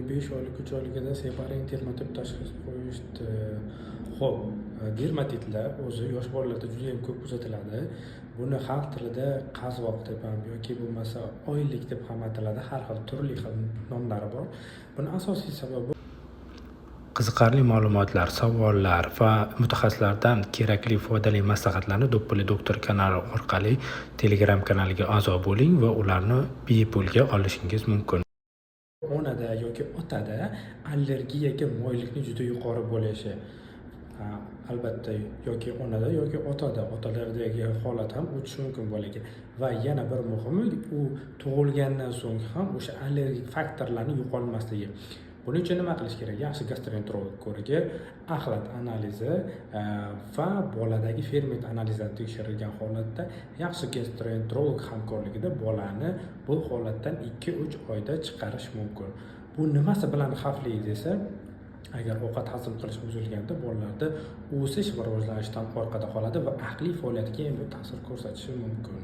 5 oylik, 3 oyligida separin dermatit tashxis qo'yishdi. Xo'p, dermatitlar o'zi yosh bolalarda juda ham ko'p kuzatiladi. Buni xalq tilida qazg'oq deb ham yoki bo'lmasa oylik deb ham ataladi. Har xil turli xil nomlari bor. Buni asosiy sababi qiziqarli ma'lumotlar, savollar va mutaxassislardan kerakli foydali maslahatlarni Do'ppili doktor kanali orqali Telegram kanaliga a'zo bo'ling va ularni bepulga olishingiz mumkin. Onada yoki otada allergiyaga moyillikning juda yuqori bo'lishi. Albatta yoki onada yoki otalardagi holat ham o'tishi mumkin bolaga. Va yana bir muhimi, u tug'ilgandan so'ng ham o'sha allergik faktorlarning yo'qolmasligi. Buning uchun nima qilish kerak? Yaxshi gastroenterolog ko'rigi, axlat analizi va boladagi ferment analizlari tekshirilgan holatda yaxshi gastroenterolog hamkorligida bolani bu holatdan 2-3 oyda chiqarish mumkin. Bu nimasi bilan xavfli desa, agar ovqat hazm qilish buzilganda bolalarda o'sish va rivojlanishdan orqada qoladi va aqliy faoliyatiga ham ta'sir ko'rsatishi mumkin.